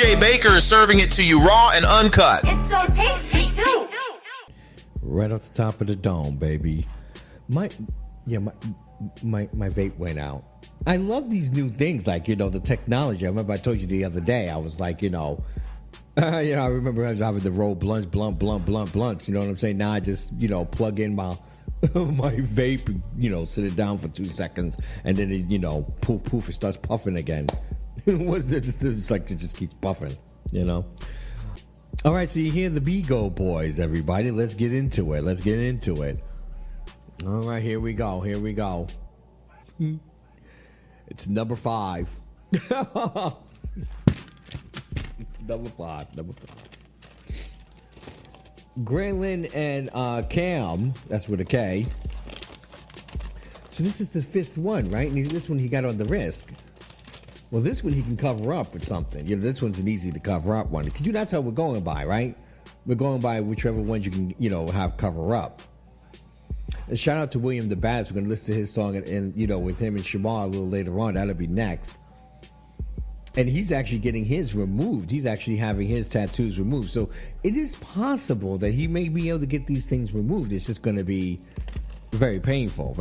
DJ Baker is serving it to you raw and uncut. It's so tasty, too. Right off the top of the dome, baby. My vape went out. I love these new things, like, the technology. I remember I told you the other day, I was like, I remember I was having to roll blunts, blunts, you know what I'm saying? Now I just, plug in my my vape, sit it down for 2 seconds, and then it, poof, it starts puffing again. It's like it just keeps puffing, All right, so you hear the Bigo boys, everybody. Let's get into it. All right, here we go. It's number 5. Number five. Grayling and Cam, that's with a K. So this is the 5th one, right? And this one he got on the risk. Well, this one he can cover up with something. This one's an easy to cover up one. Because that's how we're going by, right? We're going by whichever ones you can, have cover up. A shout out to William the Baz. We're going to listen to his song and with him and Shamar a little later on. That'll be next. And he's actually getting his removed. He's actually having his tattoos removed. So it is possible that he may be able to get these things removed. It's just going to be very painful.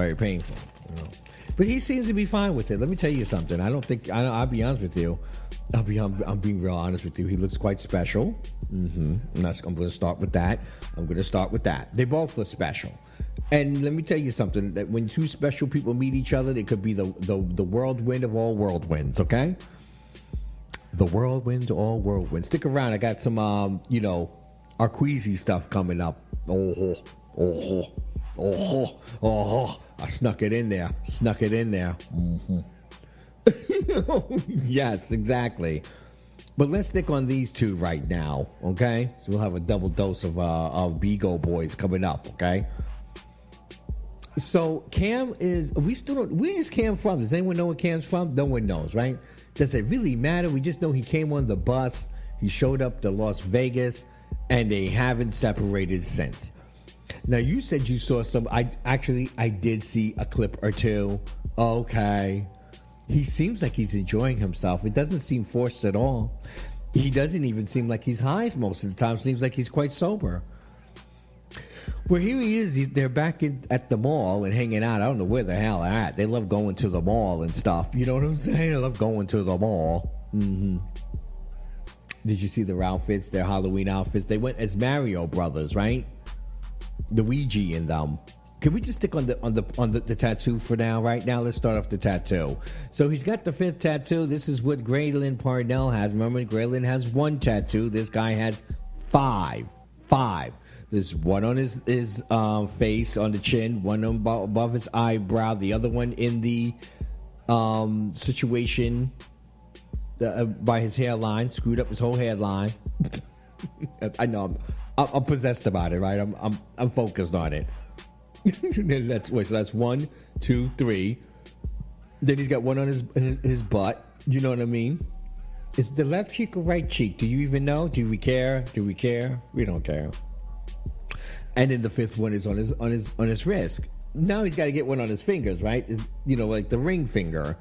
But he seems to be fine with it. Let me tell you something. I'll be honest with you. I'm being real honest with you. He looks quite special. I'm going to start with that. They both look special. And let me tell you something. That when two special people meet each other, it could be the whirlwind of all whirlwinds, okay? The whirlwind, all whirlwinds. Stick around. I got some, Arqueezy stuff coming up. Oh. I snuck it in there. Mm-hmm. Yes, exactly. But let's stick on these two right now, okay? So we'll have a double dose of Bigo boys coming up, okay? So Cam where is Cam from? Does anyone know where Cam's from? No one knows, right? Does it really matter? We just know he came on the bus, he showed up to Las Vegas, and they haven't separated since. Now, you said you saw some. I did see a clip or two. Okay. He seems like he's enjoying himself. It doesn't seem forced at all. He doesn't even seem like he's high most of the time. Seems like he's quite sober. Well, here he is. They're back at the mall and hanging out. I don't know where the hell they're at. They love going to the mall and stuff. You know what I'm saying? They love going to the mall. Mm-hmm. Did you see their outfits? Their Halloween outfits? They went as Mario Brothers, right? The Ouija in them. Can we just stick on the tattoo for now? Right now, let's start off the tattoo. So he's got the 5th tattoo. This is what Grayling Parnell has. Remember, Grayling has 1 tattoo. This guy has 5. There's one on his face, on the chin, one above his eyebrow, the other one in the situation by his hairline, screwed up his whole hairline. I know I'm possessed about it, right? I'm focused on it. So that's 1, 2, 3. Then he's got one on his butt. You know what I mean? Is the left cheek or right cheek? Do you even know? Do we care? We don't care. And then the 5th one is on his wrist. Now he's got to get one on his fingers, right? Like the ring finger.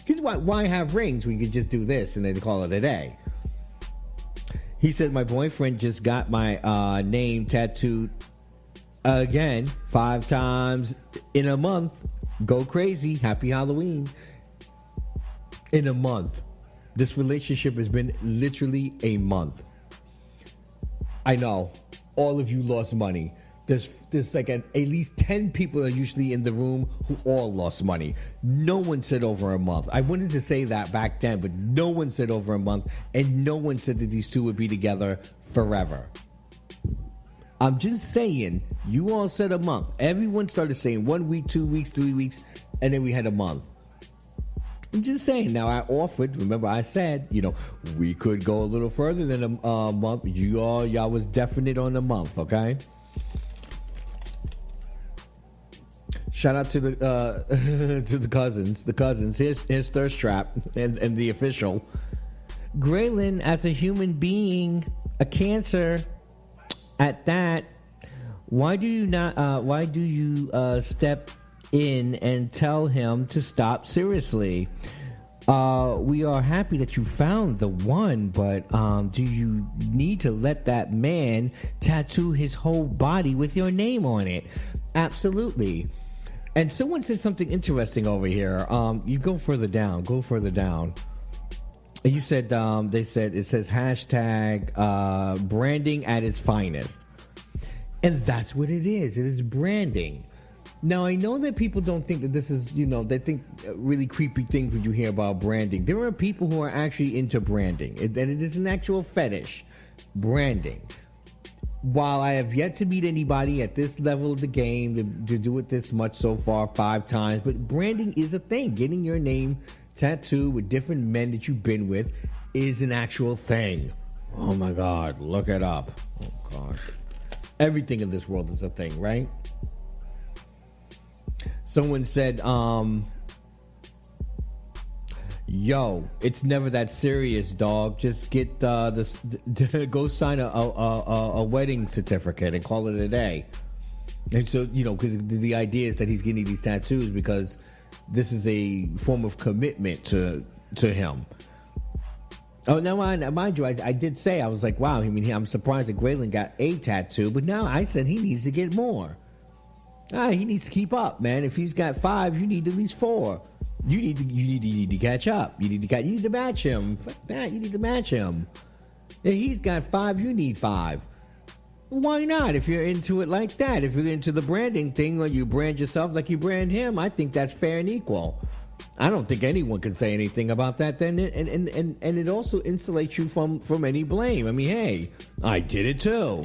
Because why have rings? We could just do this and then call it a day. He said, my boyfriend just got my name tattooed again 5 times in a month. Go crazy. Happy Halloween. In a month. This relationship has been literally a month. I know. All of you lost money. There's like at least 10 people are usually in the room who all lost money. No one said over a month. I wanted to say that back then, but no one said over a month, and no one said that these two would be together forever. I'm just saying, you all said a month. Everyone started saying 1 week, 2 weeks, 3 weeks, and then we had a month. I'm just saying. Now, I offered, remember I said, we could go a little further than a month. Y'all was definite on the month, okay? Shout out to the cousins. The cousins. Here's Thirst Trap and the official. Grayling, as a human being, a Cancer at that, why do you step in and tell him to stop? Seriously. We are happy that you found the one, but do you need to let that man tattoo his whole body with your name on it? Absolutely. And someone said something interesting over here. You go further down. You said, they said, it says hashtag branding at its finest. And that's what it is. It is branding. Now, I know that people don't think that this is, they think really creepy things when you hear about branding. There are people who are actually into branding, and it is an actual fetish, branding. While I have yet to meet anybody at this level of the game to do it this much so far, 5 times, but branding is a thing. Getting your name tattooed with different men that you've been with is an actual thing. Oh my God, look it up. Oh gosh. Everything in this world is a thing, right? Someone said, yo, it's never that serious, dog. Just get go sign a wedding certificate and call it a day. And so, because the idea is that he's getting these tattoos because this is a form of commitment to him. Oh, now, mind you, I did say, I was like, wow, I'm surprised that Grayling got a tattoo, but now I said he needs to get more. He needs to keep up, man. If he's got 5, you need at least 4. You need to catch up. You need to match him. Fuck that. You need to match him. If he's got 5, you need 5. Why not? If you're into it like that, if you're into the branding thing, or you brand yourself like you brand him, I think that's fair and equal. I don't think anyone can say anything about that. Then, and it also insulates you from any blame. Hey, I did it too.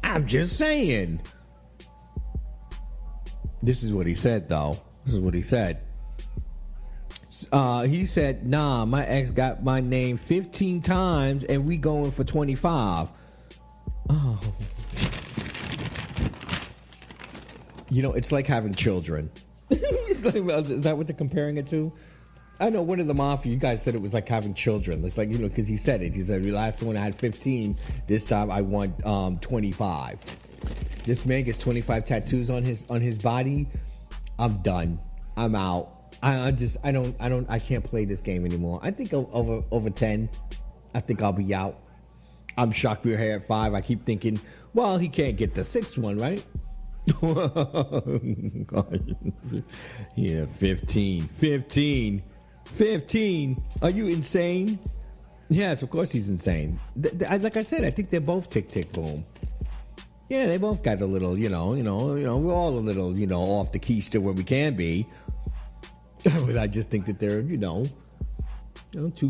I'm just saying. This is what he said, though. This is what he said. He said, nah, my ex got my name 15 times and we going for 25. Oh. It's like having children. Is that what they're comparing it to? I know one of the mafia, you guys said it was like having children. It's like, because he said it. He said, the last one I had 15. This time I want 25. This man gets 25 tattoos on his body. I'm done. I'm out. I can't play this game anymore. I think over 10, I think I'll be out. I'm shocked we're here at 5. I keep thinking, well, he can't get the 6th one, right? God. Yeah, 15. Are you insane? Yes, of course he's insane. Like I said, I think they're both tick, tick, boom. Yeah, they both got a little, we're all a little, off the keister where we can be. But I just think that they're, 2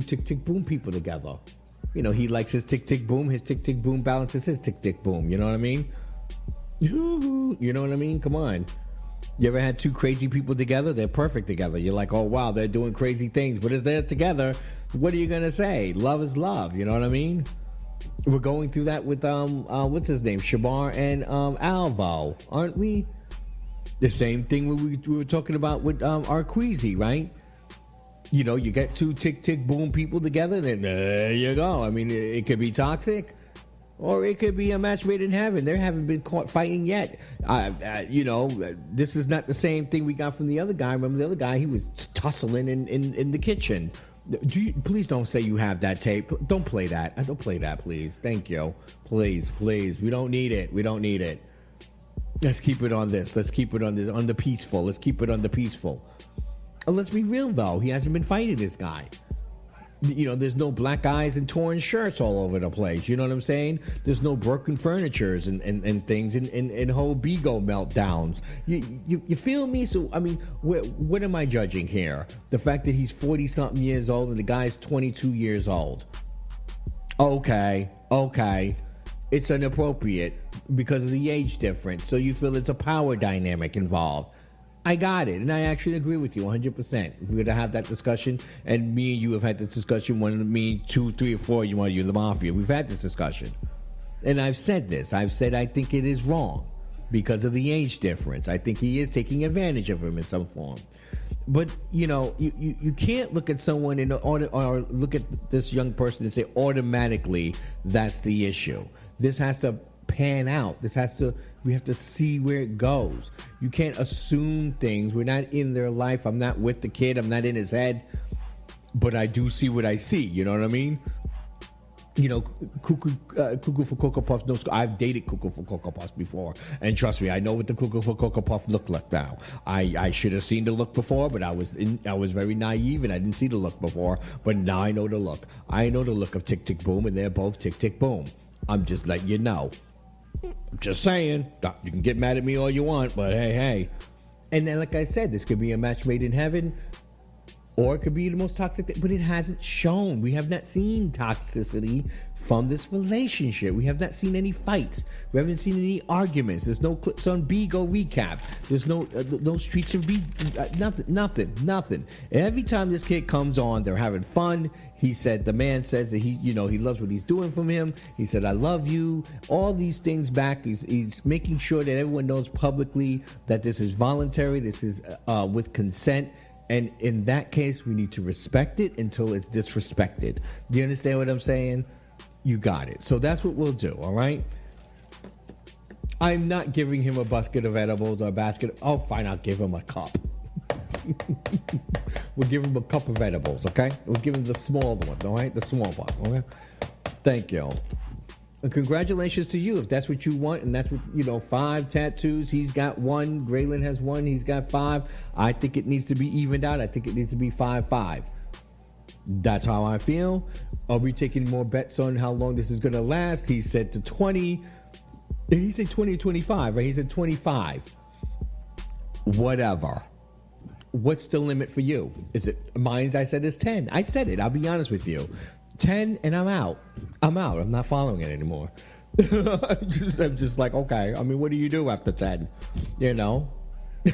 tick, tick, boom people together. He likes his tick, tick, boom. His tick, tick, boom balances his tick, tick, boom. You know what I mean? You know what I mean? Come on. You ever had 2 crazy people together? They're perfect together. You're like, oh, wow, they're doing crazy things. But as they're together, what are you going to say? Love is love. You know what I mean? We're going through that with, what's his name? Shabar and Alvo, aren't we? The same thing we were talking about with Arqueezy, right? You get 2 tick, tick, boom people together, and then there you go. It could be toxic, or it could be a match made in heaven. They haven't been caught fighting yet. This is not the same thing we got from the other guy. Remember the other guy? He was tussling in the kitchen. Please don't say you have that tape. Don't play that. Don't play that, please. Thank you. Please. We don't need it. Let's keep it on this. On the peaceful. Let's keep it on the peaceful. Let's be real, though. He hasn't been fighting this guy. There's no black eyes and torn shirts all over the place. You know what I'm saying? There's no broken furnitures and things and whole Bigo meltdowns. You feel me? So, what am I judging here? The fact that he's 40-something years old and the guy's 22 years old. Okay. It's inappropriate because of the age difference. So you feel it's a power dynamic involved. I got it, and I actually agree with you 100%. We're going to have that discussion, and me and you have had this discussion. Me, 2, 3, or 4, you in the mafia. We've had this discussion. And I've said this. I think it is wrong because of the age difference. I think he is taking advantage of him in some form. But, you can't look at someone or look at this young person and say automatically that's the issue. This has to pan out. We have to see where it goes. You can't assume things. We're not in their life. I'm not with the kid. I'm not in his head. but I do see what I see. You know what I mean? You know, Cuckoo for Cocoa Puffs. No, I've dated Cuckoo for Cocoa Puffs before, and trust me, I know what the Cuckoo for Cocoa Puff look like now. I should have seen the look before, but I was very naive and I didn't see the look before. But now I know the look. I know the look of Tick Tick Boom, and they're both Tick Tick Boom. I'm just letting you know. I'm just saying. You can get mad at me all you want, but hey. And then, like I said, this could be a match made in heaven. Or it could be the most toxic thing, but it hasn't shown. We have not seen toxicity from this relationship. We have not seen any fights. We haven't seen any arguments. There's no clips on Bigo recap. There's no streets of nothing. Every time this kid comes on, they're having fun. The man says that he loves what he's doing from him. He said, I love you. All these things back. He's making sure that everyone knows publicly that this is voluntary. This is with consent. And in that case, we need to respect it until it's disrespected. Do you understand what I'm saying? You got it. So that's what we'll do, all right? I'm not giving him a basket of edibles or a basket. Oh, fine, I'll give him a cup. We'll give him a cup of edibles, okay? We'll give him the small one, all right? The small one, okay? Thank you. And congratulations to you if that's what you want, and that's what 5 tattoos. He's got 1. Grayling has 1. He's got 5. I think it needs to be evened out. I think it needs to be 5-5. That's how I feel. Are we taking more bets on how long this is going to last? He said to 20. He said 20 or 25, right? He said 25. Whatever. What's the limit for you? Is it mine? I said is 10. I said it. I'll be honest with you. 10 and I'm out. I'm not following it anymore. I'm just like, okay. I mean, what do you do after 10? You know?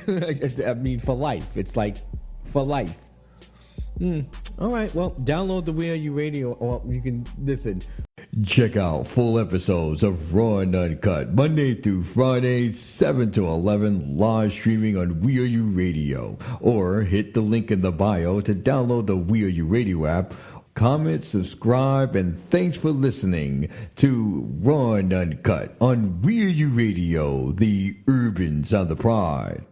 I mean, for life. It's like for life. All right. Well, download the We Are You Radio, or you can listen. Check out full episodes of Raw and Uncut Monday through Friday, 7 to 11, live streaming on We Are You Radio. Or hit the link in the bio to download the We Are You Radio app. Comment, subscribe, and thanks for listening to Raw and Uncut on We Are You Radio, the Urban Sound of Pride.